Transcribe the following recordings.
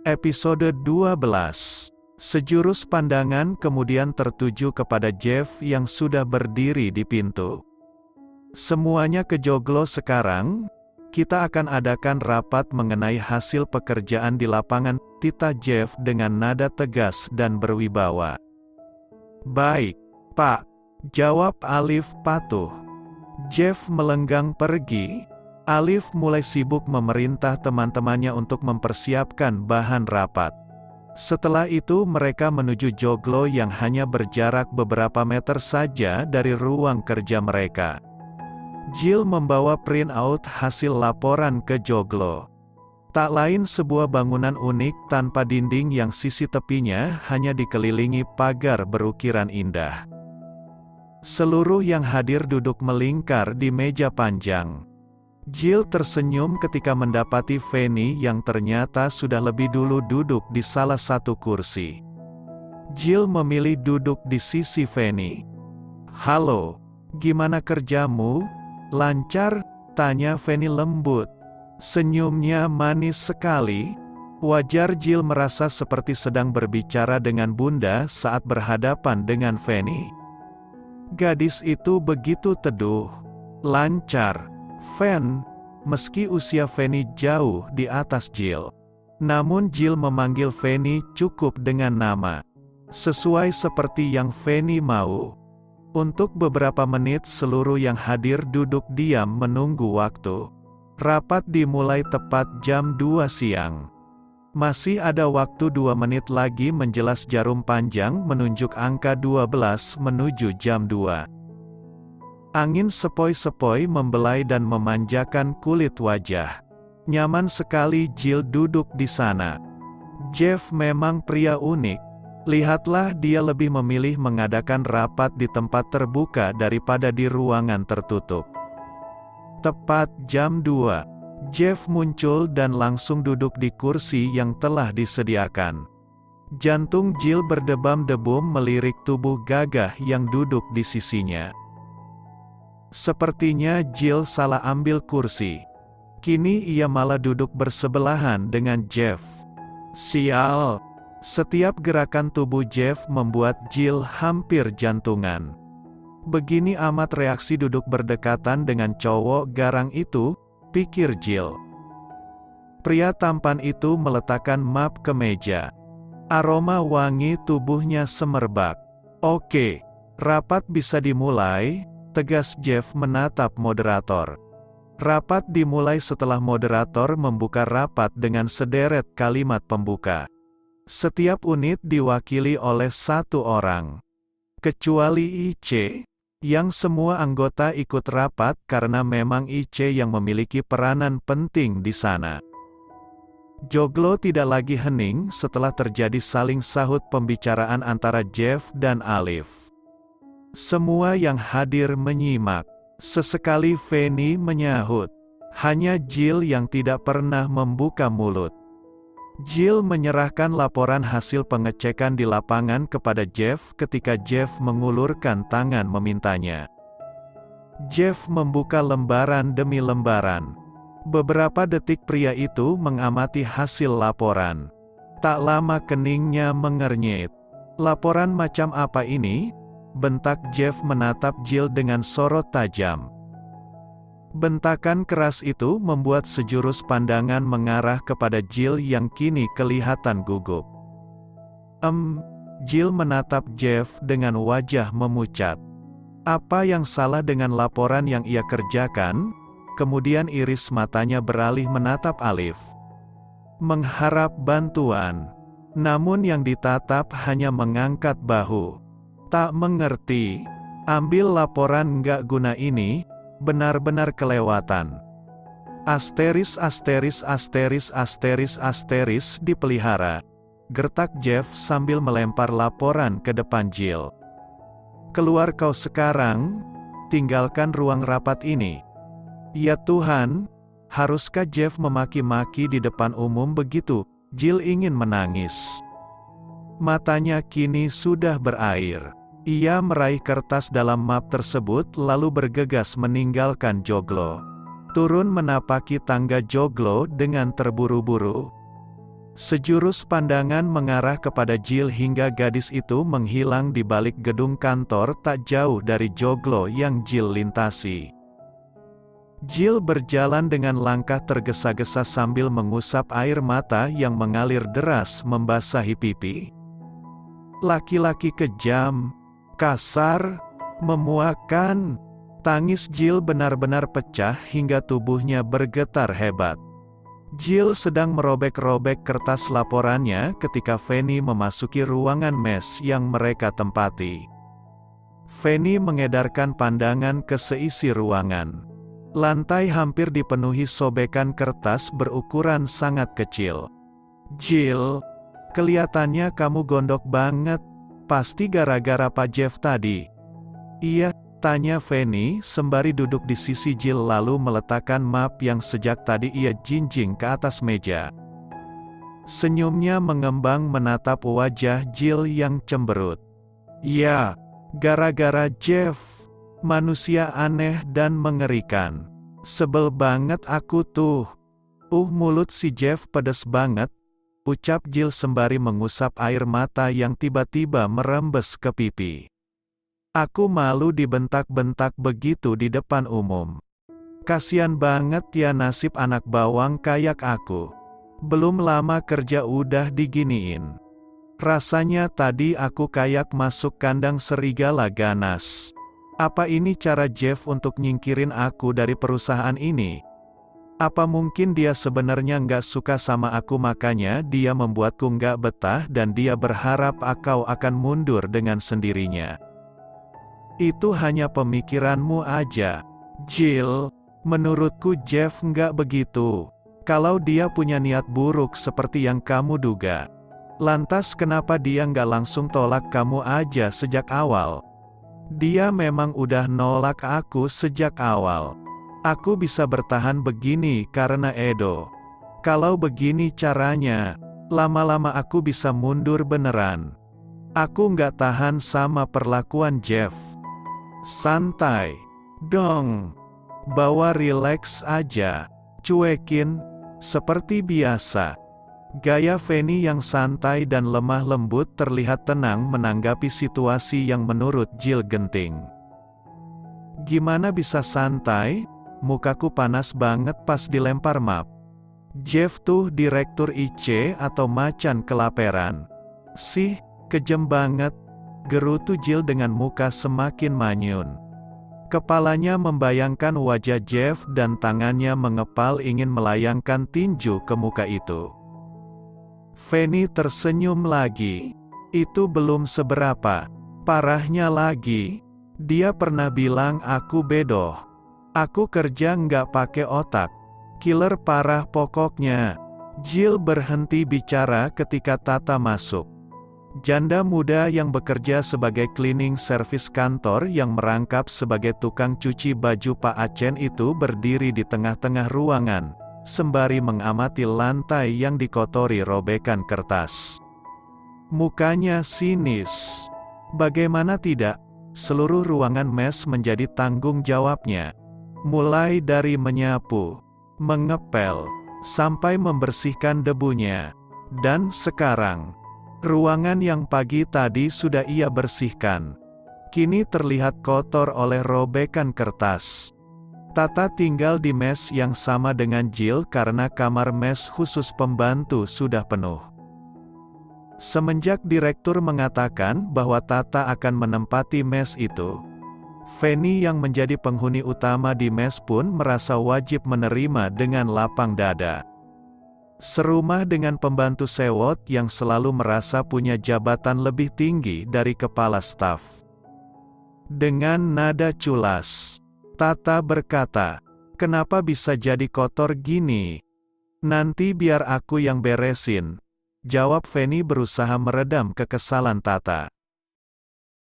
Episode 12. Sejurus pandangan kemudian tertuju kepada Jeff yang sudah berdiri di pintu. Semuanya ke joglo sekarang. Kita akan adakan rapat mengenai hasil pekerjaan di lapangan, tita Jeff dengan nada tegas dan berwibawa. Baik, Pak, jawab Alif patuh. Jeff melenggang pergi. Alif mulai sibuk memerintah teman-temannya untuk mempersiapkan bahan rapat. Setelah itu mereka menuju joglo yang hanya berjarak beberapa meter saja dari ruang kerja mereka. Jill membawa print-out hasil laporan ke joglo. Tak lain sebuah bangunan unik tanpa dinding yang sisi tepinya hanya dikelilingi pagar berukiran indah. Seluruh yang hadir duduk melingkar di meja panjang. Jill tersenyum ketika mendapati Fanny yang ternyata sudah lebih dulu duduk di salah satu kursi. Jill memilih duduk di sisi Fanny. "Halo, gimana kerjamu? Lancar?" tanya Fanny lembut. Senyumnya manis sekali. Wajar Jill merasa seperti sedang berbicara dengan bunda saat berhadapan dengan Fanny. Gadis itu begitu teduh. Lancar. Fan, meski usia Fanny jauh di atas Jill. Namun Jill memanggil Fanny cukup dengan nama. Sesuai seperti yang Fanny mau. Untuk beberapa menit seluruh yang hadir duduk diam menunggu waktu. Rapat dimulai tepat jam 2 siang. Masih ada waktu 2 menit lagi menjelas jarum panjang menunjuk angka 12 menuju jam 2. Angin sepoi-sepoi membelai dan memanjakan kulit wajah. Nyaman sekali Jill duduk di sana. Jeff memang pria unik. Lihatlah, dia lebih memilih mengadakan rapat di tempat terbuka daripada di ruangan tertutup. Tepat jam 2, Jeff muncul dan langsung duduk di kursi yang telah disediakan. Jantung Jill berdebam-debum melirik tubuh gagah yang duduk di sisinya. Sepertinya Jill salah ambil kursi. Kini ia malah duduk bersebelahan dengan Jeff. Sial! Setiap gerakan tubuh Jeff membuat Jill hampir jantungan. Begini amat reaksi duduk berdekatan dengan cowok garang itu, pikir Jill. Pria tampan itu meletakkan map ke meja. Aroma wangi tubuhnya semerbak. "Oke, rapat bisa dimulai," tegas Jeff menatap moderator. Rapat dimulai setelah moderator membuka rapat dengan sederet kalimat pembuka. Setiap unit diwakili oleh satu orang. Kecuali IC, yang semua anggota ikut rapat karena memang IC yang memiliki peranan penting di sana. Joglo tidak lagi hening setelah terjadi saling sahut pembicaraan antara Jeff dan Alif. Semua yang hadir menyimak. Sesekali Fanny menyahut. Hanya Jill yang tidak pernah membuka mulut. Jill menyerahkan laporan hasil pengecekan di lapangan kepada Jeff ketika Jeff mengulurkan tangan memintanya. Jeff membuka lembaran demi lembaran. Beberapa detik pria itu mengamati hasil laporan. Tak lama keningnya mengernyit. "Laporan macam apa ini?" bentak Jeff menatap Jill dengan sorot tajam. Bentakan keras itu membuat sejurus pandangan mengarah kepada Jill yang kini kelihatan gugup. Jill menatap Jeff dengan wajah memucat. Apa yang salah dengan laporan yang ia kerjakan? Kemudian iris matanya beralih menatap Alif. Mengharap bantuan. Namun yang ditatap hanya mengangkat bahu. Tak mengerti. Ambil laporan nggak guna ini. Benar-benar kelewatan. Asteris asteris asteris asteris asteris dipelihara. Gertak Jeff sambil melempar laporan ke depan Jill. "Keluar kau sekarang. Tinggalkan ruang rapat ini." Ya Tuhan, haruskah Jeff memaki-maki di depan umum begitu? Jill ingin menangis. Matanya kini sudah berair. Ia meraih kertas dalam map tersebut lalu bergegas meninggalkan joglo. Turun menapaki tangga joglo dengan terburu-buru. Sejurus pandangan mengarah kepada Jill hingga gadis itu menghilang di balik gedung kantor tak jauh dari joglo yang Jill lintasi. Jill berjalan dengan langkah tergesa-gesa sambil mengusap air mata yang mengalir deras membasahi pipi. Laki-laki kejam, kasar, memuakkan. Tangis Jill benar-benar pecah hingga tubuhnya bergetar hebat. Jill sedang merobek-robek kertas laporannya ketika Fanny memasuki ruangan mes yang mereka tempati. Fanny mengedarkan pandangan ke seisi ruangan. Lantai hampir dipenuhi sobekan kertas berukuran sangat kecil. "Jill, kelihatannya kamu gondok banget. Pasti gara-gara Pak Jeff tadi." "Iya," tanya Fanny sembari duduk di sisi Jill lalu meletakkan map yang sejak tadi ia jinjing ke atas meja. Senyumnya mengembang menatap wajah Jill yang cemberut. "Ya, gara-gara Jeff. Manusia aneh dan mengerikan. Sebel banget aku tuh. Mulut si Jeff pedes banget," ucap Jill sembari mengusap air mata yang tiba-tiba merembes ke pipi. "Aku malu dibentak-bentak begitu di depan umum. Kasian banget ya nasib anak bawang kayak aku. Belum lama kerja udah diginiin. Rasanya tadi aku kayak masuk kandang serigala ganas. Apa ini cara Jeff untuk nyingkirin aku dari perusahaan ini? Apa mungkin dia sebenarnya nggak suka sama aku makanya dia membuatku nggak betah dan dia berharap aku akan mundur dengan sendirinya? Itu hanya pemikiranmu aja, Jill. Menurutku Jeff nggak begitu. Kalau dia punya niat buruk seperti yang kamu duga, lantas kenapa dia nggak langsung tolak kamu aja sejak awal? Dia memang udah nolak aku sejak awal. Aku bisa bertahan begini karena Edo. Kalau begini caranya, lama-lama aku bisa mundur beneran. Aku nggak tahan sama perlakuan Jeff. Santai dong. Bawa rileks aja. Cuekin, seperti biasa." Gaya Fanny yang santai dan lemah lembut terlihat tenang menanggapi situasi yang menurut Jill genting. "Gimana bisa santai? Mukaku panas banget pas dilempar map. Jeff tuh direktur IC atau macan kelaperan. Sih, kejem banget," gerutu Jill dengan muka semakin manyun. Kepalanya membayangkan wajah Jeff dan tangannya mengepal ingin melayangkan tinju ke muka itu. Fanny tersenyum lagi. "Itu belum seberapa. Parahnya lagi, dia pernah bilang aku bedoh. Aku kerja nggak pakai otak. Killer parah pokoknya." Jill berhenti bicara ketika Tata masuk. Janda muda yang bekerja sebagai cleaning service kantor yang merangkap sebagai tukang cuci baju Pak Acen itu berdiri di tengah-tengah ruangan, sembari mengamati lantai yang dikotori robekan kertas. Mukanya sinis. Bagaimana tidak, seluruh ruangan mes menjadi tanggung jawabnya. Mulai dari menyapu, mengepel, sampai membersihkan debunya. Dan sekarang, ruangan yang pagi tadi sudah ia bersihkan. Kini terlihat kotor oleh robekan kertas. Tata tinggal di mes yang sama dengan Jill karena kamar mes khusus pembantu sudah penuh. Semenjak direktur mengatakan bahwa Tata akan menempati mes itu, Fanny yang menjadi penghuni utama di mes pun merasa wajib menerima dengan lapang dada. Serumah dengan pembantu sewot yang selalu merasa punya jabatan lebih tinggi dari kepala staf. Dengan nada culas, Tata berkata, "Kenapa bisa jadi kotor gini? Nanti biar aku yang beresin," jawab Fanny berusaha meredam kekesalan Tata.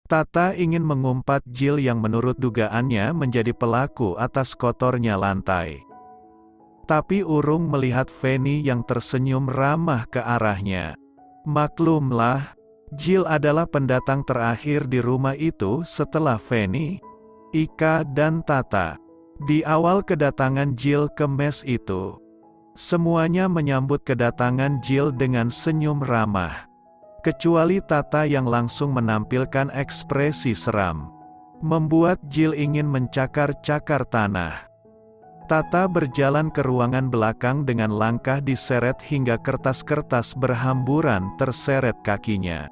Tata ingin mengumpat Jill yang menurut dugaannya menjadi pelaku atas kotornya lantai. Tapi urung melihat Fanny yang tersenyum ramah ke arahnya. Maklumlah, Jill adalah pendatang terakhir di rumah itu setelah Fanny, Ika dan Tata. Di awal kedatangan Jill ke mes itu, Semuanya menyambut kedatangan Jill dengan senyum ramah. Kecuali Tata yang langsung menampilkan ekspresi seram. Membuat Jill ingin mencakar-cakar tanah. Tata berjalan ke ruangan belakang dengan langkah diseret hingga kertas-kertas berhamburan terseret kakinya.